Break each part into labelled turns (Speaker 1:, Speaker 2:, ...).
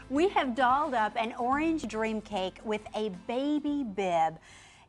Speaker 1: We have dolled up an orange dream cake with a baby bib,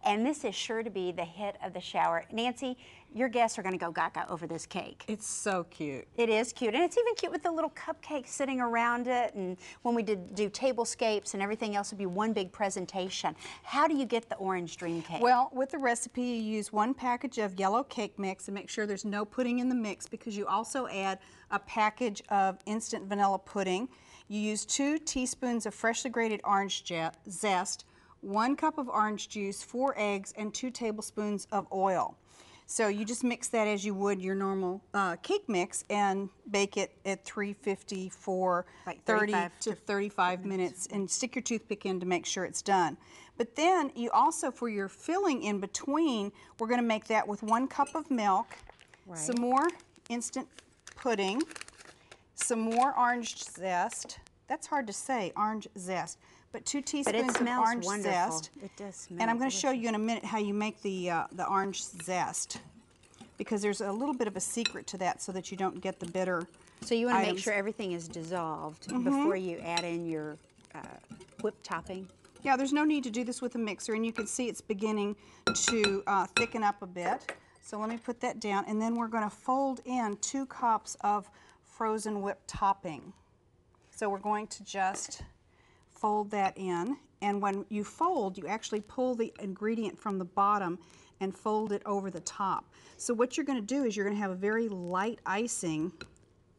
Speaker 1: and this is sure to be the hit of the shower. Nancy, your guests are going to go gaga over this cake.
Speaker 2: It's so cute.
Speaker 1: It is cute, and it's even cute with the little cupcakes sitting around it, and when we do tablescapes and everything else, it'll be one big presentation. How do you get the orange dream cake?
Speaker 2: Well, with the recipe, you use 1 package of yellow cake mix and make sure there's no pudding in the mix, because you also add a package of instant vanilla pudding. You use 2 teaspoons of freshly grated orange zest, 1 cup of orange juice, 4 eggs, and 2 tablespoons of oil. So you just mix that as you would your normal cake mix and bake it at 350 for
Speaker 1: like
Speaker 2: 30 to 35 minutes, and stick your toothpick in to make sure it's done. But then you also, for your filling in between, we're going to make that with 1 cup of milk, some more instant pudding, some more orange zest. That's hard to say, orange zest. But 2 teaspoons of orange zest.
Speaker 1: It does smell
Speaker 2: And I'm going to
Speaker 1: delicious.
Speaker 2: show you in a minute how you make the orange zest, because there's a little bit of a secret to that so that you don't get the bitter.
Speaker 1: So you want to make
Speaker 2: items.
Speaker 1: sure everything is dissolved before you add in your whipped topping?
Speaker 2: Yeah, there's no need to do this with a mixer, and you can see it's beginning to thicken up a bit. So let me put that down, and then we're going to fold in 2 cups of frozen whipped topping. So we're going to just fold that in, and when you fold, you actually pull the ingredient from the bottom and fold it over the top. So what you're going to do is you're going to have a very light icing,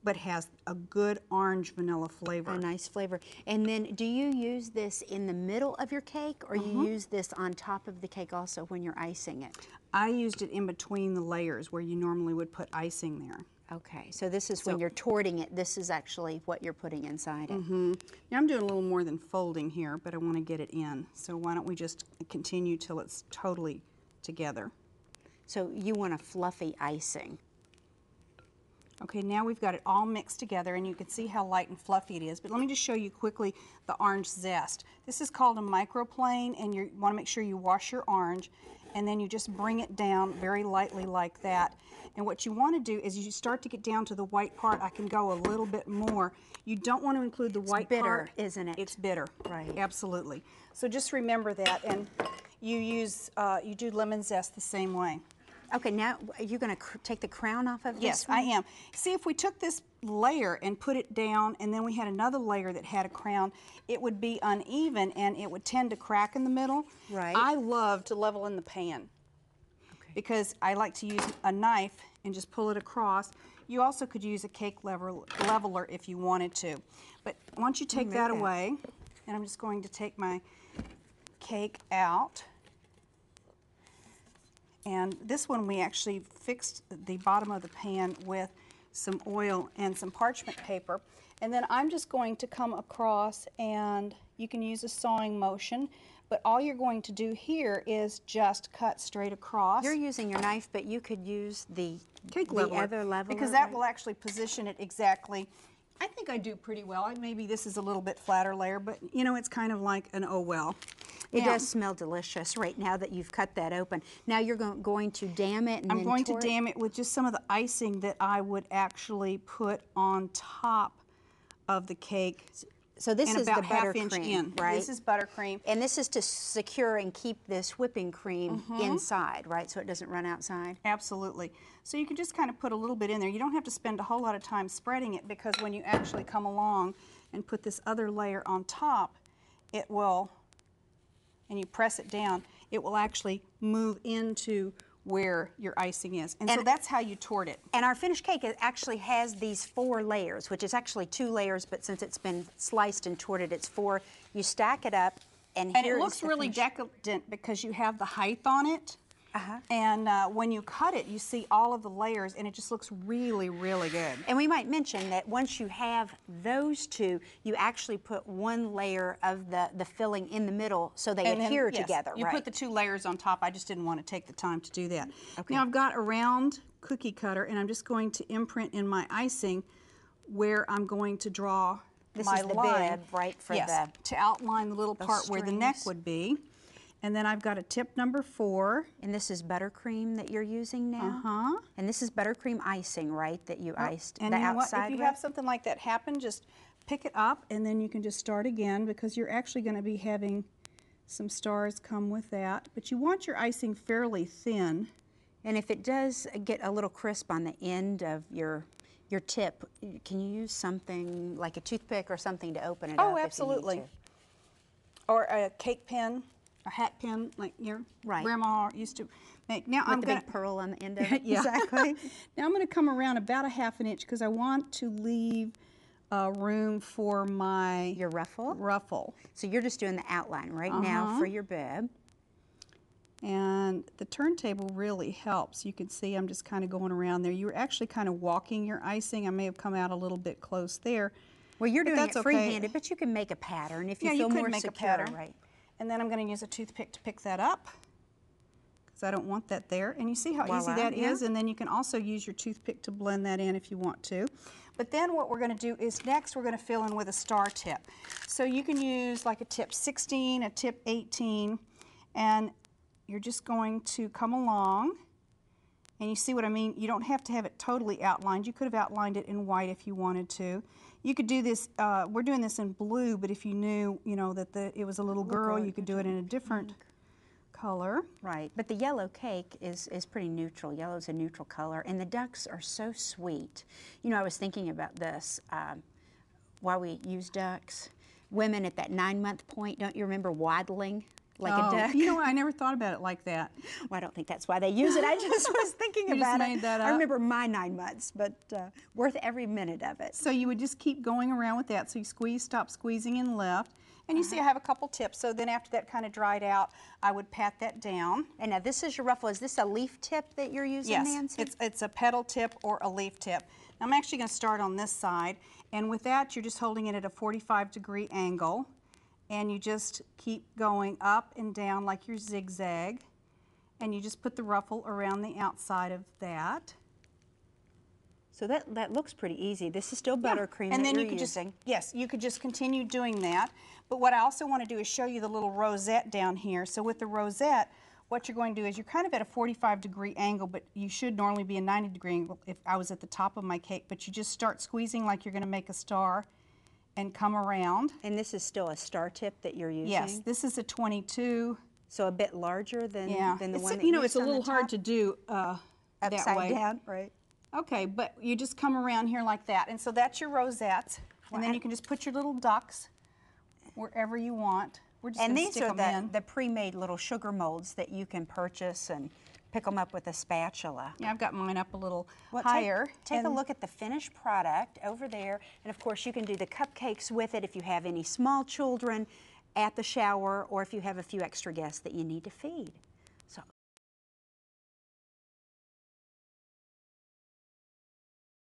Speaker 2: but has a good orange vanilla flavor.
Speaker 1: A nice flavor. And then do you use this in the middle of your cake, or you use this on top of the cake also when you're icing it?
Speaker 2: I used it in between the layers where you normally would put icing there.
Speaker 1: Okay, so this is when you're torting it, this is actually what you're putting inside it.
Speaker 2: Now I'm doing a little more than folding here, but I want to get it in. So why don't we just continue till it's totally together.
Speaker 1: So you want a fluffy icing.
Speaker 2: Okay, now we've got it all mixed together, and you can see how light and fluffy it is. But let me just show you quickly the orange zest. This is called a microplane, and you want to make sure you wash your orange, and then you just bring it down very lightly like that. And what you want to do is you start to get down to the white part. I can go a little bit more. You don't want to include the white part.
Speaker 1: It's bitter, isn't it?
Speaker 2: It's bitter.
Speaker 1: Right.
Speaker 2: Absolutely. So just remember that, and you do lemon zest the same way.
Speaker 1: Okay, now are you going to take the crown off of this
Speaker 2: Yes,
Speaker 1: one?
Speaker 2: I am. See, if we took this layer and put it down, and then we had another layer that had a crown, it would be uneven and it would tend to crack in the middle.
Speaker 1: Right.
Speaker 2: I love to level in the pan because I like to use a knife and just pull it across. You also could use a cake leveler if you wanted to. But once you take that away, and I'm just going to take my cake out. And this one we actually fixed the bottom of the pan with some oil and some parchment paper. And then I'm just going to come across, and you can use a sawing motion, but all you're going to do here is just cut straight across.
Speaker 1: You're using your knife, but you could use the
Speaker 2: cake leveler,
Speaker 1: other leveler.
Speaker 2: because that will actually position it exactly. I think I do pretty well. Maybe this is a little bit flatter layer, but you know, it's kind of like an oh well.
Speaker 1: It does smell delicious right now that you've cut that open. Now you're going to dam it and
Speaker 2: I'm going to dam it with just some of the icing that I would actually put on top of the cake.
Speaker 1: So this is the
Speaker 2: about
Speaker 1: buttercream,
Speaker 2: ½ inch in.
Speaker 1: right?
Speaker 2: This is buttercream.
Speaker 1: And this is to secure and keep this whipping cream inside, right? So it doesn't run outside?
Speaker 2: Absolutely. So you can just kind of put a little bit in there. You don't have to spend a whole lot of time spreading it, because when you actually come along and put this other layer on top, it will, and you press it down, it will actually move into where your icing is. And so that's how you tort it.
Speaker 1: And our finished cake actually has these 4 layers, which is actually 2 layers, but since it's been sliced and torted, it's 4. You stack it up, and here
Speaker 2: it looks really decadent because you have the height on it. And when you cut it, you see all of the layers, and it just looks really, really good.
Speaker 1: And we might mention that once you have those 2, you actually put 1 layer of the filling in the middle so they adhere together,
Speaker 2: you
Speaker 1: right?
Speaker 2: put the 2 layers on top. I just didn't want to take the time to do that. Now I've got a round cookie cutter, and I'm just going to imprint in my icing where I'm going to draw my
Speaker 1: the
Speaker 2: line.
Speaker 1: bib, right, for
Speaker 2: to outline the little part where the neck
Speaker 1: strings.
Speaker 2: would be. And then I've got a tip number 4.
Speaker 1: And this is buttercream that you're using now? And this is buttercream icing, right, that you iced
Speaker 2: And
Speaker 1: the
Speaker 2: you know what?
Speaker 1: outside
Speaker 2: If you
Speaker 1: with?
Speaker 2: have something like that happen, just pick it up and then you can just start again because you're actually going to be having some stars come with that. But you want your icing fairly thin.
Speaker 1: And if it does get a little crisp on the end of your tip, can you use something like a toothpick or something to open it up?
Speaker 2: Oh, absolutely. Or a cake pin, a hat pin like your grandma used to make. Now
Speaker 1: With the big pearl on the end of it.
Speaker 2: Yeah.
Speaker 1: Exactly.
Speaker 2: Now I'm going to come around about a ½ inch because I want to leave room for
Speaker 1: your ruffle.
Speaker 2: Ruffle.
Speaker 1: So you're just doing the outline right now for your bib.
Speaker 2: And the turntable really helps. You can see I'm just kind of going around there. You're actually kind of walking your icing. I may have come out a little bit close there.
Speaker 1: Well, you're doing it free-handed, but you can make a pattern if you feel more
Speaker 2: make
Speaker 1: secure.
Speaker 2: a pattern. Right. And then I'm going to use a toothpick to pick that up because I don't want that there. And you see how easy that is? And then you can also use your toothpick to blend that in if you want to. But then what we're going to do is next we're going to fill in with a star tip. So you can use like a tip 16, a tip 18, and you're just going to come along, and you see what I mean? You don't have to have it totally outlined. You could have outlined it in white if you wanted to. You could do this, we're doing this in blue, but if you knew, that it was a little girl, you could do it in a different color.
Speaker 1: Right, but the yellow cake is pretty neutral. Yellow's a neutral color, and the ducks are so sweet. I was thinking about this while we use ducks. Women at that 9-month point, don't you remember waddling like a duck?
Speaker 2: I never thought about it like that.
Speaker 1: Well, I don't think that's why they use it. I just was thinking about
Speaker 2: it.
Speaker 1: I remember my 9 months, but worth every minute of it.
Speaker 2: So you would just keep going around with that. So you squeeze, stop squeezing, and left. And you see I have a couple tips. So then after that kind of dried out, I would pat that down.
Speaker 1: And now this is your ruffle. Is this a leaf tip that you're using, Nancy?
Speaker 2: Yes, it's a petal tip or a leaf tip. Now I'm actually going to start on this side. And with that, you're just holding it at a 45-degree angle. And you just keep going up and down like your zigzag. And you just put the ruffle around the outside of that.
Speaker 1: So that looks pretty easy. This is still buttercream
Speaker 2: and
Speaker 1: that
Speaker 2: then
Speaker 1: you're
Speaker 2: you could
Speaker 1: using.
Speaker 2: you could just continue doing that. But what I also want to do is show you the little rosette down here. So with the rosette, what you're going to do is you're kind of at a 45-degree angle, but you should normally be a 90-degree angle if I was at the top of my cake. But you just start squeezing like you're going to make a star and come around.
Speaker 1: And this is still a star tip that you're using?
Speaker 2: Yes, this is a 22.
Speaker 1: So a bit larger than the one that
Speaker 2: it's a little hard to do
Speaker 1: upside down, right?
Speaker 2: Okay, but you just come around here like that. And so that's your rosettes. And then you can just put your little ducks wherever you want. We're just
Speaker 1: and these are the pre-made little sugar molds that you can purchase and pick them up with a spatula.
Speaker 2: Yeah, I've got mine up a little higher.
Speaker 1: Take a look at the finished product over there. And of course you can do the cupcakes with it if you have any small children at the shower or if you have a few extra guests that you need to feed. So